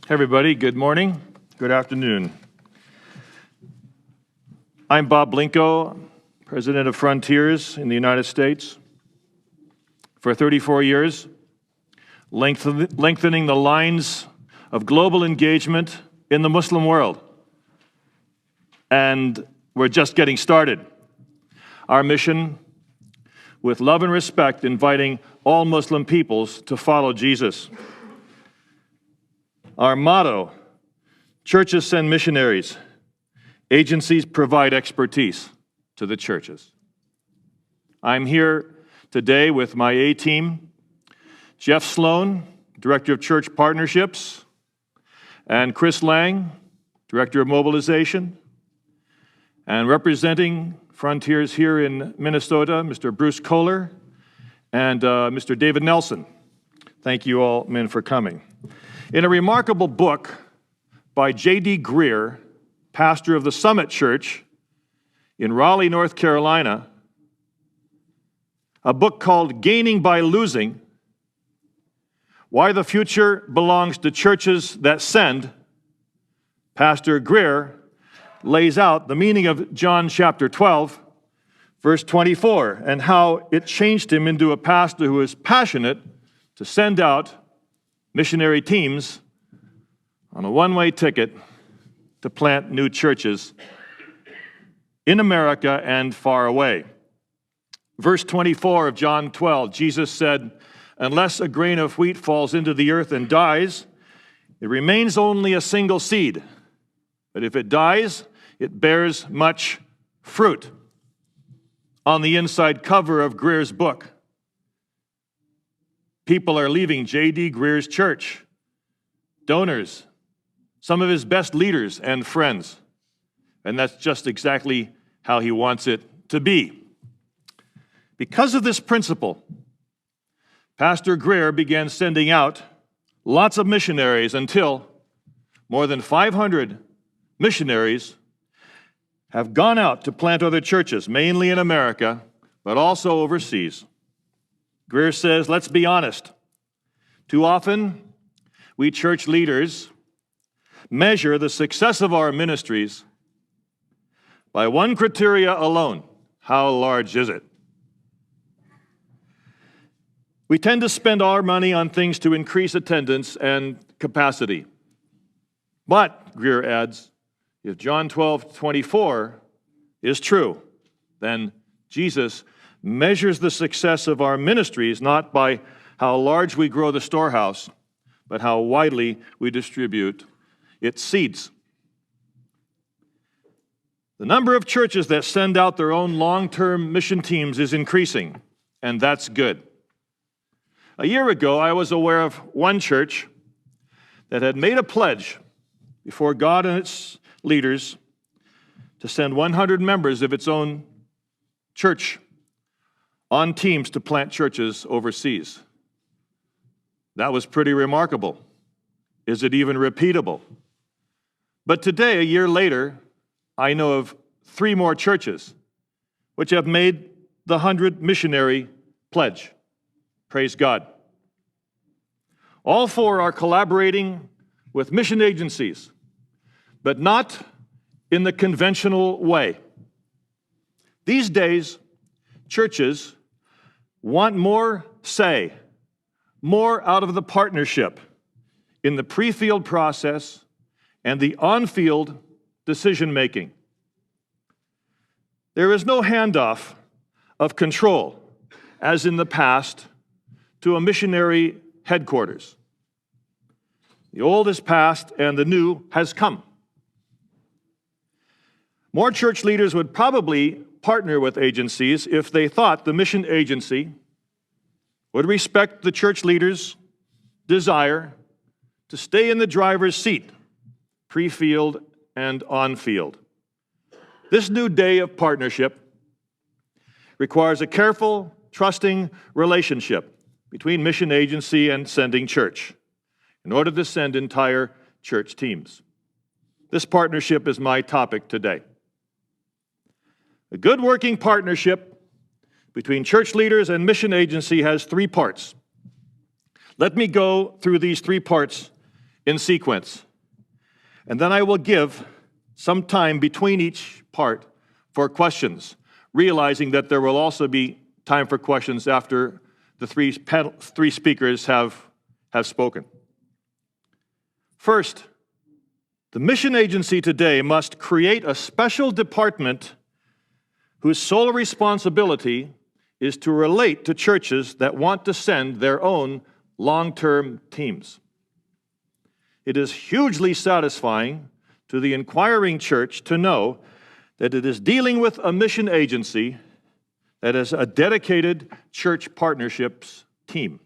Hey everybody, good morning, good afternoon. I'm Bob Blincoe, President of Frontiers in the United States. For 34 years, lengthening the lines of global engagement in the Muslim world. And we're just getting started. Our mission, with love and respect, inviting all Muslim peoples to follow Jesus. Our motto, churches send missionaries, agencies provide expertise to the churches. I'm here today with my A-team, Jeff Sloan, Director of Church Partnerships, and Chris Lang, Director of Mobilization, and representing Frontiers here in Minnesota, Mr. Bruce Kohler and Mr. David Nelson. Thank you all men for coming. In a remarkable book by J.D. Greer, pastor of the Summit Church in Raleigh, North Carolina, a book called Gaining by Losing, Why the Future Belongs to Churches That Send, Pastor Greer lays out the meaning of John chapter 12, verse 24, and how it changed him into a pastor who is passionate to send out missionary teams on a one-way ticket to plant new churches in America and far away. Verse 24 of John 12, Jesus said, "Unless a grain of wheat falls into the earth and dies, it remains only a single seed. But if it dies, it bears much fruit." On the inside cover of Greer's book, people are leaving J.D. Greer's church, donors, some of his best leaders and friends. And that's just exactly how he wants it to be. Because of this principle, Pastor Greer began sending out lots of missionaries until more than 500 missionaries have gone out to plant other churches, mainly in America, but also overseas. Greer says, let's be honest. Too often, we church leaders measure the success of our ministries by one criteria alone: how large is it? We tend to spend our money on things to increase attendance and capacity. But, Greer adds, if John 12:24 is true, then Jesus measures the success of our ministries not by how large we grow the storehouse, but how widely we distribute its seeds. The number of churches that send out their own long-term mission teams is increasing, and that's good. A year ago, I was aware of one church that had made a pledge before God and its leaders to send 100 members of its own church on teams to plant churches overseas. That was pretty remarkable. Is it even repeatable? But today, a year later, I know of 3 more churches which have made the 100 missionary pledge. Praise God. All 4 are collaborating with mission agencies, but not in the conventional way. These days, churches want more say, more out of the partnership in the pre-field process and the on-field decision-making. There is no handoff of control, as in the past, to a missionary headquarters. The old is past and the new has come. More church leaders would probably partner with agencies if they thought the mission agency would respect the church leaders' desire to stay in the driver's seat, pre-field and on-field. This new day of partnership requires a careful, trusting relationship between mission agency and sending church in order to send entire church teams. This partnership is my topic today. A good working partnership between church leaders and mission agency has 3 parts. Let me go through these 3 parts in sequence. And then I will give some time between each part for questions, realizing that there will also be time for questions after the three speakers have spoken. First, the mission agency today must create a special department whose sole responsibility is to relate to churches that want to send their own long-term teams. It is hugely satisfying to the inquiring church to know that it is dealing with a mission agency that is a dedicated church partnerships team.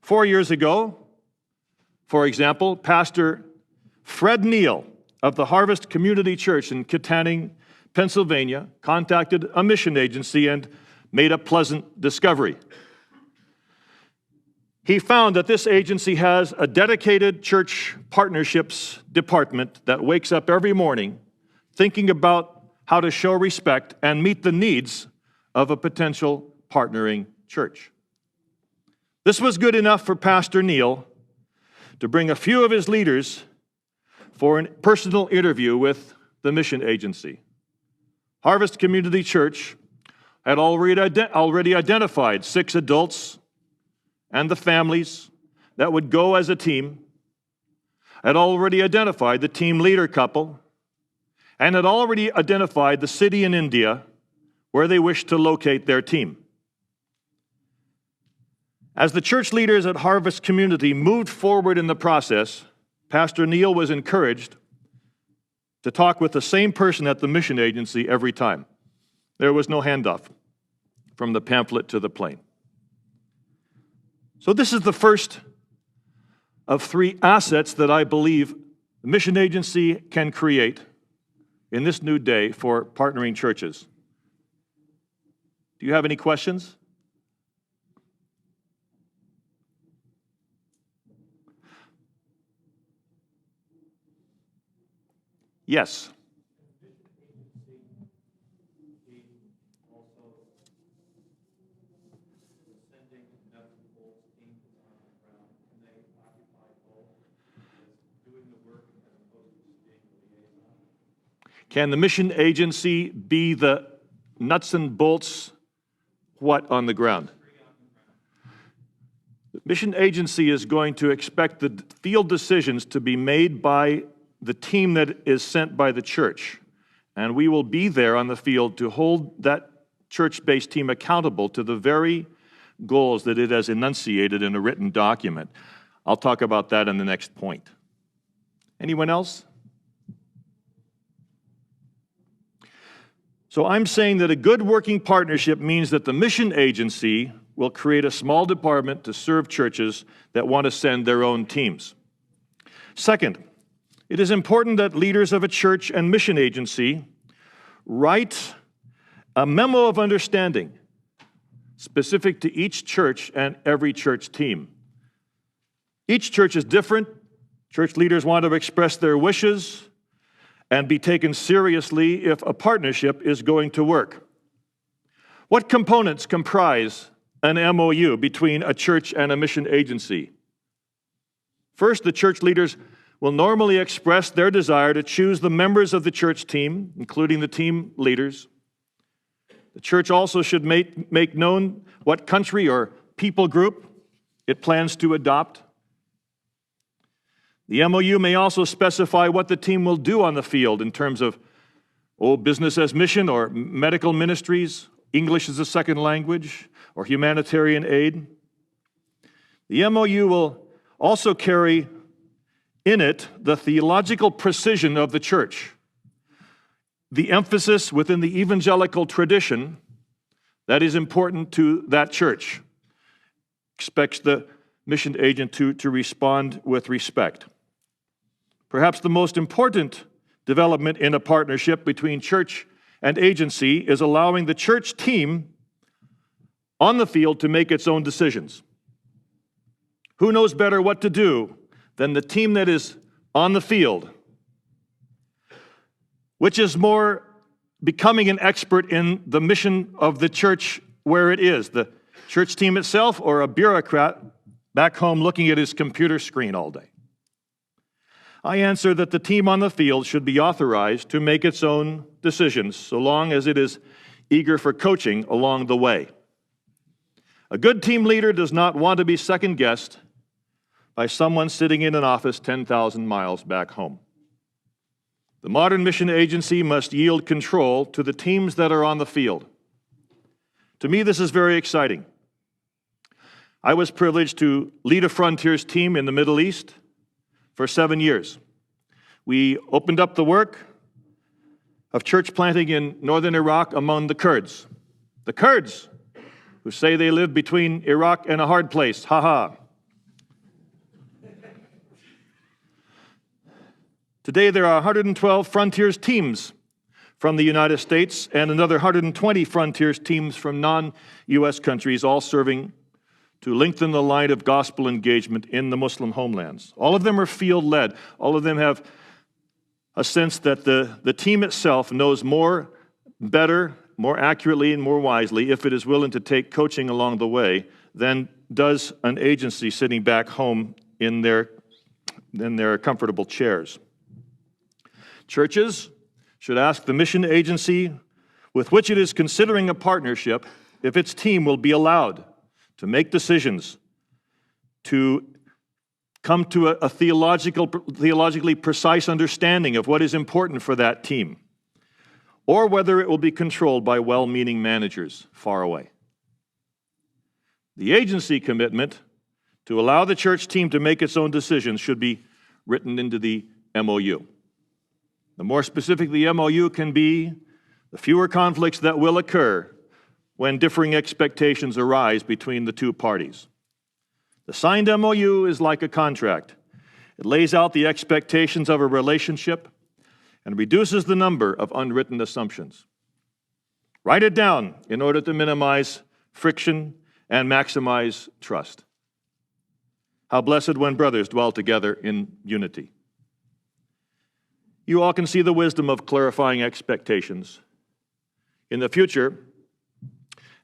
4 years ago, for example, Pastor Fred Neal of the Harvest Community Church in Kittanning, Pennsylvania, contacted a mission agency and made a pleasant discovery. He found that this agency has a dedicated church partnerships department that wakes up every morning thinking about how to show respect and meet the needs of a potential partnering church. This was good enough for Pastor Neal to bring a few of his leaders for a personal interview with the mission agency. Harvest Community Church had already identified 6 adults and the families that would go as a team, had already identified the team leader couple, and had already identified the city in India where they wished to locate their team. As the church leaders at Harvest Community moved forward in the process, Pastor Neal was encouraged to talk with the same person at the mission agency every time. There was no handoff from the pamphlet to the plane. So this is the first of 3 assets that I believe the mission agency can create in this new day for partnering churches. Do you have any questions? Yes. Can the mission agency be the nuts and bolts, what, on the ground? The mission agency is going to expect the field decisions to be made by the team that is sent by the church. And we will be there on the field to hold that church-based team accountable to the very goals that it has enunciated in a written document. I'll talk about that in the next point. Anyone else? So I'm saying that a good working partnership means that the mission agency will create a small department to serve churches that want to send their own teams. Second, it is important that leaders of a church and mission agency write a memo of understanding specific to each church and every church team. Each church is different. Church leaders want to express their wishes and be taken seriously if a partnership is going to work. What components comprise an MOU between a church and a mission agency? First, the church leaders will normally express their desire to choose the members of the church team, including the team leaders. The church also should make known what country or people group it plans to adopt. The MOU may also specify what the team will do on the field in terms of business as mission or medical ministries, English as a second language, or humanitarian aid. The MOU will also carry in it the theological precision of the church, the emphasis within the evangelical tradition that is important to that church. Expects the mission agent to respond with respect. Perhaps the most important development in a partnership between church and agency is allowing the church team on the field to make its own decisions. Who knows better what to do than the team that is on the field? Which is more becoming an expert in the mission of the church where it is, the church team itself or a bureaucrat back home looking at his computer screen all day? I answer that the team on the field should be authorized to make its own decisions so long as it is eager for coaching along the way. A good team leader does not want to be second-guessed by someone sitting in an office 10,000 miles back home. The modern mission agency must yield control to the teams that are on the field. To me, this is very exciting. I was privileged to lead a Frontiers team in the Middle East for 7 years. We opened up the work of church planting in northern Iraq among the Kurds. The Kurds, who say they live between Iraq and a hard place. Ha ha. Today there are 112 Frontiers teams from the United States and another 120 Frontiers teams from non-U.S. countries, all serving to lengthen the line of gospel engagement in the Muslim homelands. All of them are field-led. All of them have a sense that the team itself knows more, better, more accurately, and more wisely, if it is willing to take coaching along the way, than does an agency sitting back home in their comfortable chairs. Churches should ask the mission agency with which it is considering a partnership if its team will be allowed to make decisions, to come to a theologically precise understanding of what is important for that team, or whether it will be controlled by well-meaning managers far away. The agency commitment to allow the church team to make its own decisions should be written into the MOU. The more specific the MOU can be, the fewer conflicts that will occur when differing expectations arise between the two parties. The signed MOU is like a contract. It lays out the expectations of a relationship and reduces the number of unwritten assumptions. Write it down in order to minimize friction and maximize trust. How blessed when brothers dwell together in unity. You all can see the wisdom of clarifying expectations. In the future,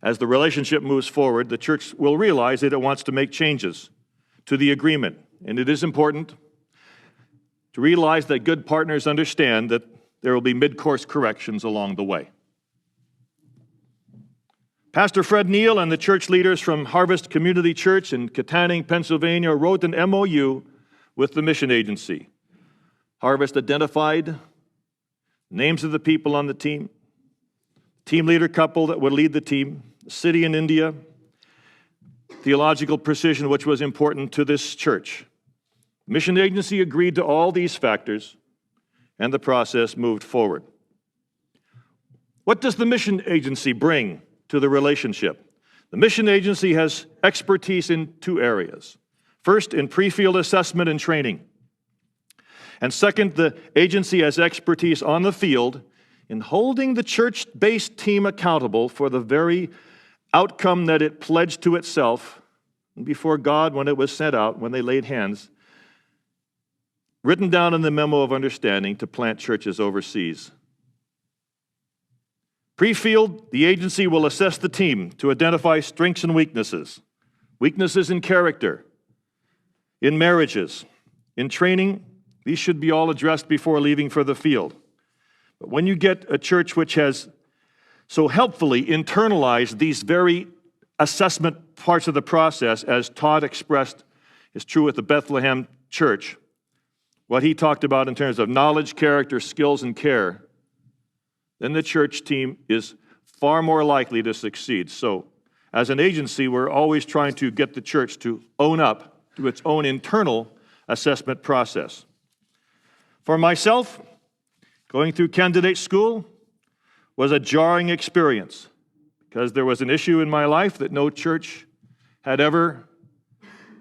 as the relationship moves forward, the church will realize that it wants to make changes to the agreement. And it is important to realize that good partners understand that there will be mid-course corrections along the way. Pastor Fred Neal and the church leaders from Harvest Community Church in Katanning, Pennsylvania, wrote an MOU with the mission agency. Harvest identified names of the people on the team leader couple that would lead the team, city in India, theological precision, which was important to this church. Mission agency agreed to all these factors, and the process moved forward. What does the mission agency bring to the relationship? The mission agency has expertise in two areas. First, in pre-field assessment and training. And second, the agency has expertise on the field in holding the church-based team accountable for the very outcome that it pledged to itself before God when it was sent out, when they laid hands, written down in the memo of understanding to plant churches overseas. Pre-field, the agency will assess the team to identify strengths and weaknesses in character, in marriages, in training. These should be all addressed before leaving for the field. But when you get a church which has so helpfully internalized these very assessment parts of the process, as Todd expressed is true with the Bethlehem church, what he talked about in terms of knowledge, character, skills, and care, then the church team is far more likely to succeed. So, as an agency, we're always trying to get the church to own up to its own internal assessment process. For myself, going through candidate school was a jarring experience because there was an issue in my life that no church had ever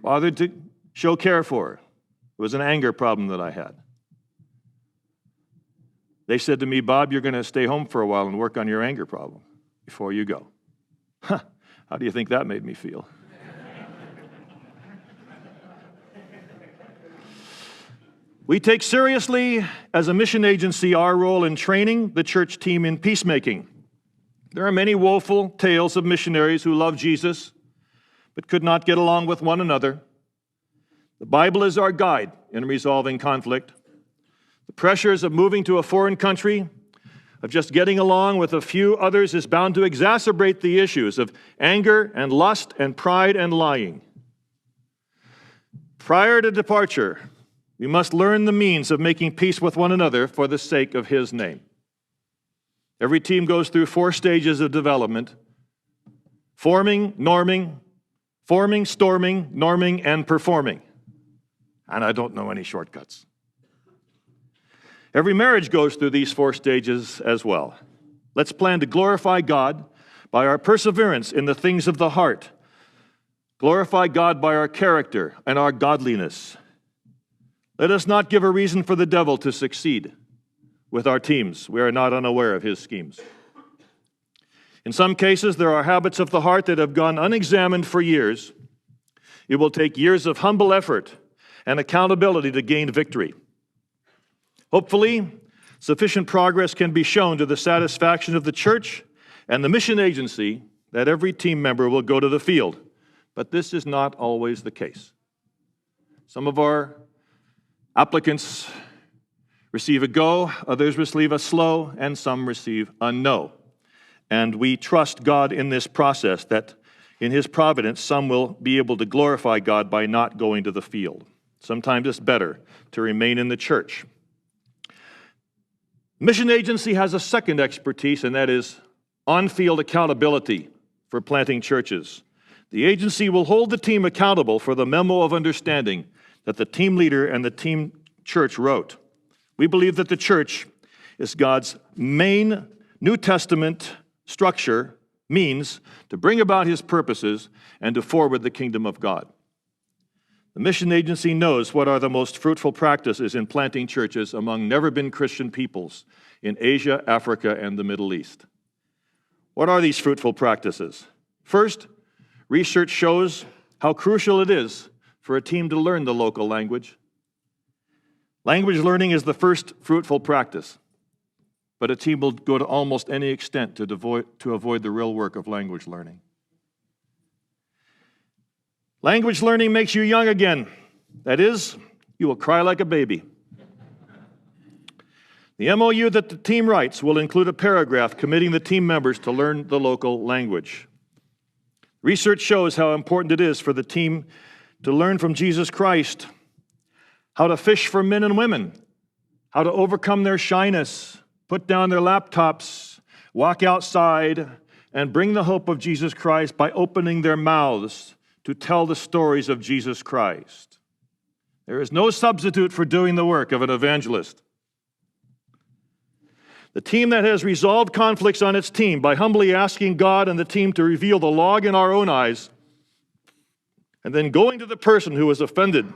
bothered to show care for. It was an anger problem that I had. They said to me, "Bob, you're going to stay home for a while and work on your anger problem before you go." Huh, how do you think that made me feel? We take seriously, as a mission agency, our role in training the church team in peacemaking. There are many woeful tales of missionaries who love Jesus but could not get along with one another. The Bible is our guide in resolving conflict. The pressures of moving to a foreign country, of just getting along with a few others, is bound to exacerbate the issues of anger and lust and pride and lying. Prior to departure, we must learn the means of making peace with one another for the sake of His name. Every team goes through 4 stages of development: forming, norming, storming, norming, and performing. And I don't know any shortcuts. Every marriage goes through these 4 stages as well. Let's plan to glorify God by our perseverance in the things of the heart. Glorify God by our character and our godliness. Let us not give a reason for the devil to succeed with our teams. We are not unaware of his schemes. In some cases, there are habits of the heart that have gone unexamined for years. It will take years of humble effort and accountability to gain victory. Hopefully, sufficient progress can be shown to the satisfaction of the church and the mission agency that every team member will go to the field. But this is not always the case. Some of our applicants receive a go, others receive a slow, and some receive a no. And we trust God in this process, that in His providence, some will be able to glorify God by not going to the field. Sometimes it's better to remain in the church. Mission agency has a second expertise, and that is on-field accountability for planting churches. The agency will hold the team accountable for the memo of understanding that the team leader and the team church wrote. We believe that the church is God's main New Testament structure, means to bring about His purposes and to forward the kingdom of God. The mission agency knows what are the most fruitful practices in planting churches among never-been Christian peoples in Asia, Africa, and the Middle East. What are these fruitful practices? First, research shows how crucial it is for a team to learn the local language. Language learning is the first fruitful practice, but a team will go to almost any extent to avoid the real work of language learning. Language learning makes you young again. That is, you will cry like a baby. The MOU that the team writes will include a paragraph committing the team members to learn the local language. Research shows how important it is for the team to learn from Jesus Christ how to fish for men and women, how to overcome their shyness, put down their laptops, walk outside, and bring the hope of Jesus Christ by opening their mouths to tell the stories of Jesus Christ. There is no substitute for doing the work of an evangelist. The team that has resolved conflicts on its team by humbly asking God and the team to reveal the log in our own eyes, and then going to the person who is offended,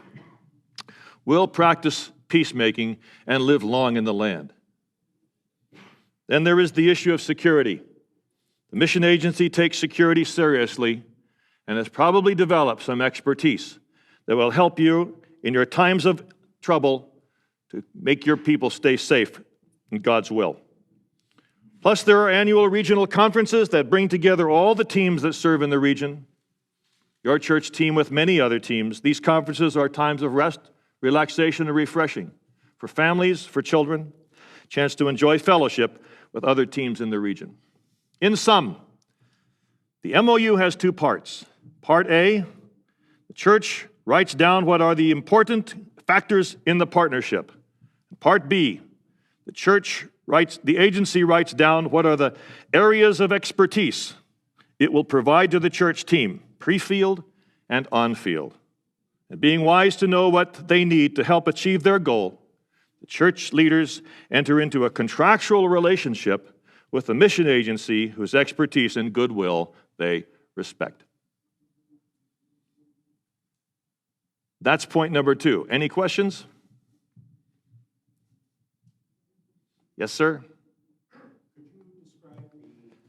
will practice peacemaking and live long in the land. Then there is the issue of security. The mission agency takes security seriously and has probably developed some expertise that will help you in your times of trouble to make your people stay safe in God's will. Plus, there are annual regional conferences that bring together all the teams that serve in the region. Your church team with many other teams. These conferences are times of rest, relaxation, and refreshing for families, for children, chance to enjoy fellowship with other teams in the region. In sum, the MOU has 2 parts. Part A, the church writes down what are the important factors in the partnership. Part B, the agency writes down what are the areas of expertise it will provide to the church team, pre-field and on-field. And being wise to know what they need to help achieve their goal, the church leaders enter into a contractual relationship with the mission agency whose expertise and goodwill they respect. That's point number 2. Any questions? Yes, sir? Could you describe the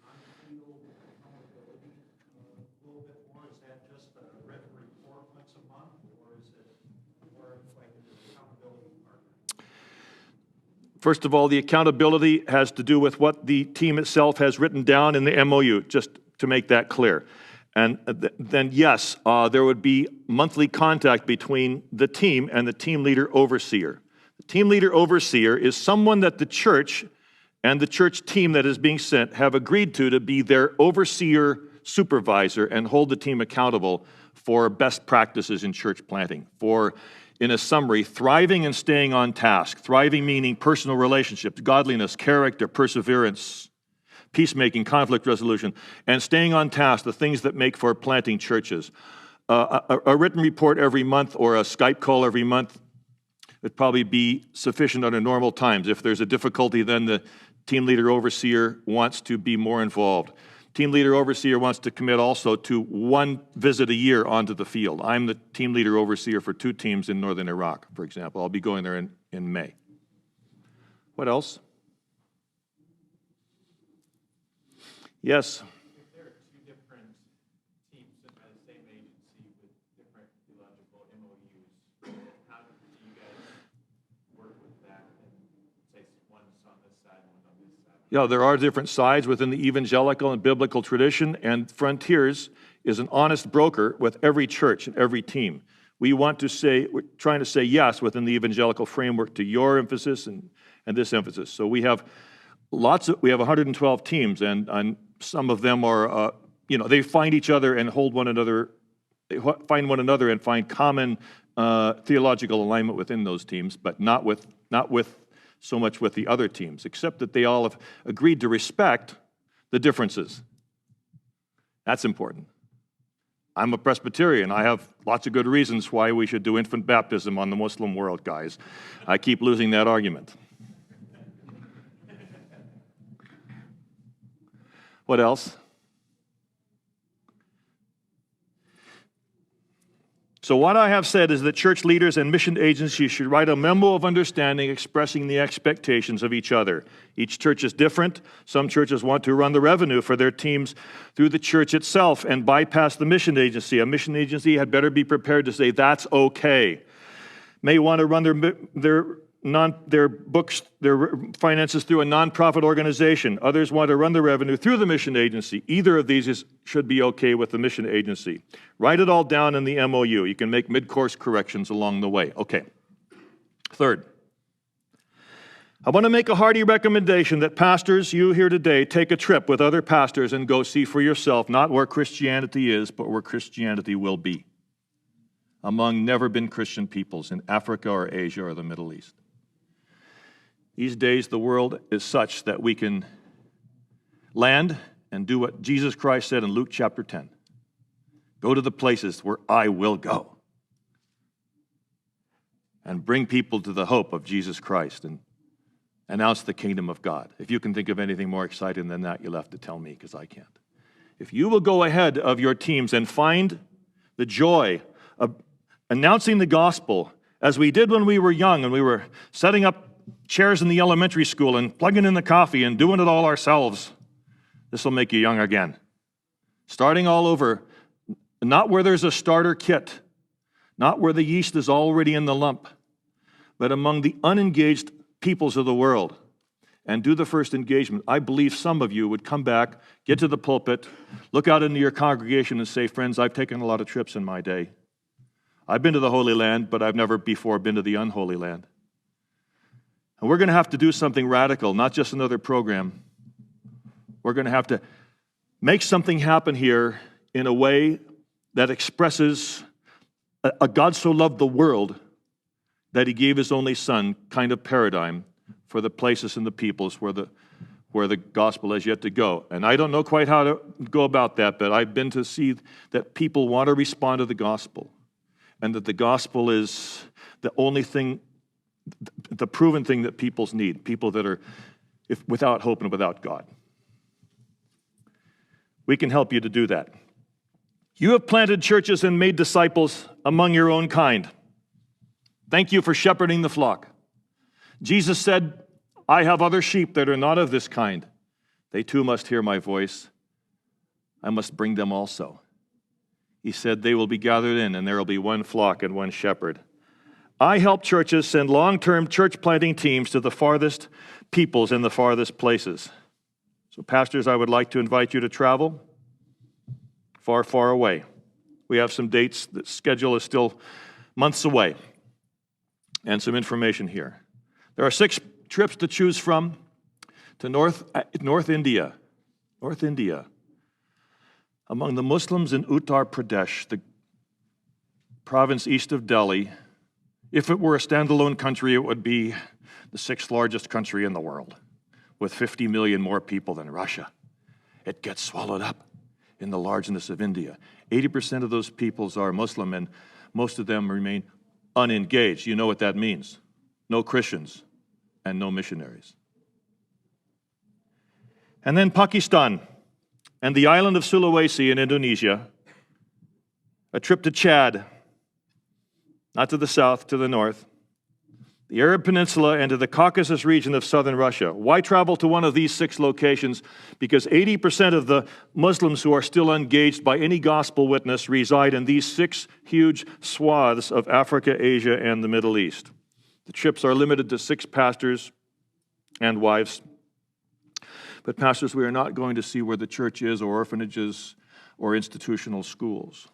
on-field accountability a little bit more? Is that just a written report once a month, or is it more like an accountability partner? First of all, the accountability has to do with what the team itself has written down in the MOU, just to make that clear. And then, yes, there would be monthly contact between the team and the team leader overseer. The team leader overseer is someone that the church and the church team that is being sent have agreed to be their overseer supervisor and hold the team accountable for best practices in church planting, for, in a summary, thriving and staying on task. Thriving meaning personal relationships, godliness, character, perseverance, peacemaking, conflict resolution, and staying on task, the things that make for planting churches. A written report every month or a Skype call every month would probably be sufficient under normal times. If there's a difficulty, then the team leader overseer wants to be more involved. Team leader overseer wants to commit also to one visit a year onto the field. I'm the team leader overseer for 2 teams in northern Iraq, for example. I'll be going there in May. What else? Yes? If there are 2 different teams sent by the same agency with different theological MOUs, how do you guys work with that and say one's on this side, one's on this side? Yeah, there are different sides within the evangelical and biblical tradition, and Frontiers is an honest broker with every church and every team. We're trying to say yes within the evangelical framework to your emphasis and this emphasis. So we have 112 teams, and some of them are, they find each other and hold one another, they find one another and find common theological alignment within those teams, but not with so much with the other teams, except that they all have agreed to respect the differences. That's important. I'm a Presbyterian. I have lots of good reasons why we should do infant baptism on the Muslim world, guys. I keep losing that argument. What else? So what I have said is that church leaders and mission agencies should write a memo of understanding expressing the expectations of each other. Each church is different. Some churches want to run the revenue for their teams through the church itself and bypass the mission agency. A mission agency had better be prepared to say that's okay. May want to run their finances through a nonprofit organization. Others want to run the revenue through the mission agency. Either of these should be okay with the mission agency. Write it all down in the MOU. You can make mid-course corrections along the way. Okay. Third, I want to make a hearty recommendation that pastors, you here today, take a trip with other pastors and go see for yourself not where Christianity is, but where Christianity will be among never-been Christian peoples in Africa or Asia or the Middle East. These days, the world is such that we can land and do what Jesus Christ said in Luke chapter 10. Go to the places where I will go and bring people to the hope of Jesus Christ and announce the kingdom of God. If you can think of anything more exciting than that, you'll have to tell me because I can't. If you will go ahead of your teams and find the joy of announcing the gospel as we did when we were young and we were setting up chairs in the elementary school and plugging in the coffee and doing it all ourselves, this will make you young again. Starting all over, not where there's a starter kit, not where the yeast is already in the lump, but among the unengaged peoples of the world. And do the first engagement. I believe some of you would come back, get to the pulpit, look out into your congregation and say, friends, I've taken a lot of trips in my day. I've been to the Holy Land, but I've never before been to the unholy land. And we're going to have to do something radical, not just another program. We're going to have to make something happen here in a way that expresses a God so loved the world that he gave his only son kind of paradigm for the places and the peoples where the gospel has yet to go. And I don't know quite how to go about that, but I've been to see that people want to respond to the gospel and that the gospel is the only thing, the proven thing that peoples need, people that are without hope and without God. We can help you to do that. You have planted churches and made disciples among your own kind. Thank you for shepherding the flock. Jesus said, I have other sheep that are not of this kind. They too must hear my voice. I must bring them also. He said, they will be gathered in, and there will be one flock and one shepherd. I help churches send long-term church planting teams to the farthest peoples in the farthest places. So pastors, I would like to invite you to travel far, far away. We have some dates. The schedule is still months away. And some information here. There are 6 trips to choose from to North India. North India. Among the Muslims in Uttar Pradesh, the province east of Delhi, if it were a standalone country, it would be the 6th largest country in the world, with 50 million more people than Russia. It gets swallowed up in the largeness of India. 80% of those peoples are Muslim, and most of them remain unengaged. You know what that means. No Christians and no missionaries. And then Pakistan and the island of Sulawesi in Indonesia, a trip to Chad, not to the south, to the north, the Arab Peninsula, and to the Caucasus region of southern Russia. Why travel to one of these 6 locations? Because 80% of the Muslims who are still engaged by any gospel witness reside in these 6 huge swaths of Africa, Asia, and the Middle East. The trips are limited to 6 pastors and wives. But pastors, we are not going to see where the church is, or orphanages, or institutional schools.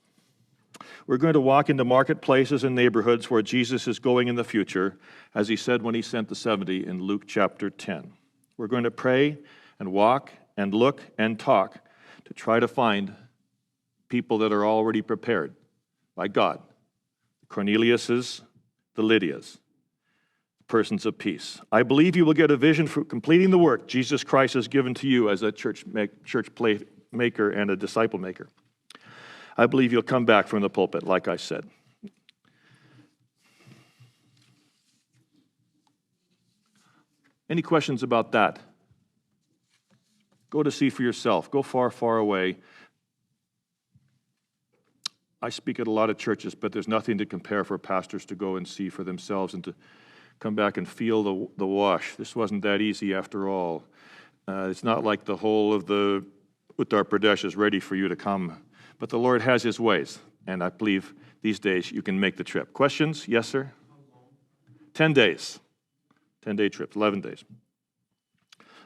We're going to walk into marketplaces and neighborhoods where Jesus is going in the future, as he said when he sent the 70 in Luke chapter 10. We're going to pray and walk and look and talk to try to find people that are already prepared by God. The Corneliuses, the Lydias, persons of peace. I believe you will get a vision for completing the work Jesus Christ has given to you as a church maker and a disciple maker. I believe you'll come back from the pulpit, like I said. Any questions about that? Go to see for yourself. Go far, far away. I speak at a lot of churches, but there's nothing to compare for pastors to go and see for themselves and to come back and feel the wash. This wasn't that easy after all. It's not like the whole of the Uttar Pradesh is ready for you to come. But the Lord has his ways, and I believe these days you can make the trip. Questions? Yes, sir? 10 days. 10-day trips, 11 days.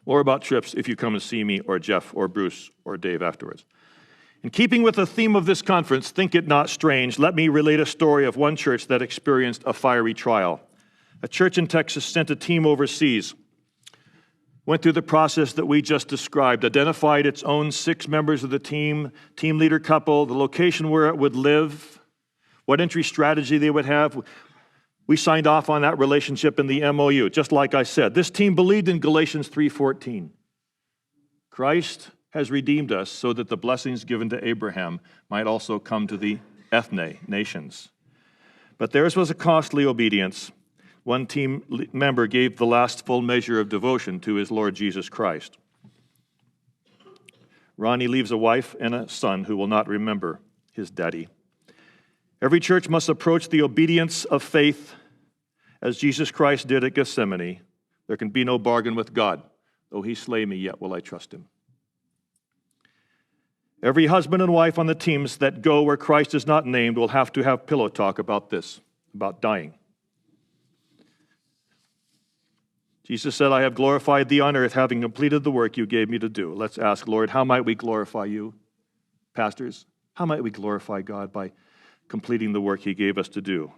More about trips if you come and see me or Jeff or Bruce or Dave afterwards. In keeping with the theme of this conference, Think It Not Strange, let me relate a story of one church that experienced a fiery trial. A church in Texas sent a team overseas, went through the process that we just described, identified its own 6 members of the team leader couple, the location where it would live, what entry strategy they would have. We signed off on that relationship in the MOU, just like I said. This team believed in Galatians 3:14. Christ has redeemed us so that the blessings given to Abraham might also come to the ethne, nations. But theirs was a costly obedience. One team member gave the last full measure of devotion to his Lord Jesus Christ. Ronnie leaves a wife and a son who will not remember his daddy. Every church must approach the obedience of faith as Jesus Christ did at Gethsemane. There can be no bargain with God. Though he slay me, yet will I trust him. Every husband and wife on the teams that go where Christ is not named will have to have pillow talk about this, about dying. Jesus said, I have glorified thee on earth, having completed the work you gave me to do. Let's ask, Lord, how might we glorify you? Pastors, how might we glorify God by completing the work he gave us to do?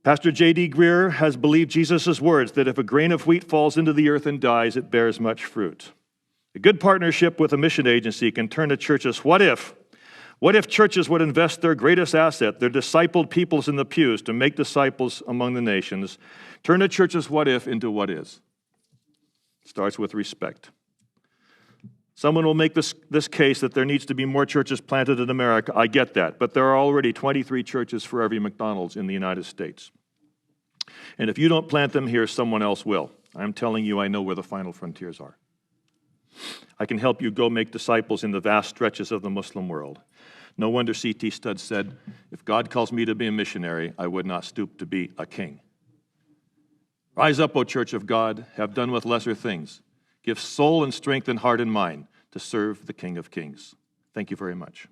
Pastor J.D. Greer has believed Jesus' words that if a grain of wheat falls into the earth and dies, it bears much fruit. A good partnership with a mission agency can turn a church's what if. What if churches would invest their greatest asset, their discipled peoples in the pews, to make disciples among the nations? Turn a church's what if into what is. It starts with respect. Someone will make this case that there needs to be more churches planted in America. I get that, but there are already 23 churches for every McDonald's in the United States. And if you don't plant them here, someone else will. I'm telling you, I know where the final frontiers are. I can help you go make disciples in the vast stretches of the Muslim world. No wonder C.T. Studd said, if God calls me to be a missionary, I would not stoop to be a king. Rise up, O Church of God, have done with lesser things. Give soul and strength and heart and mind to serve the King of Kings. Thank you very much.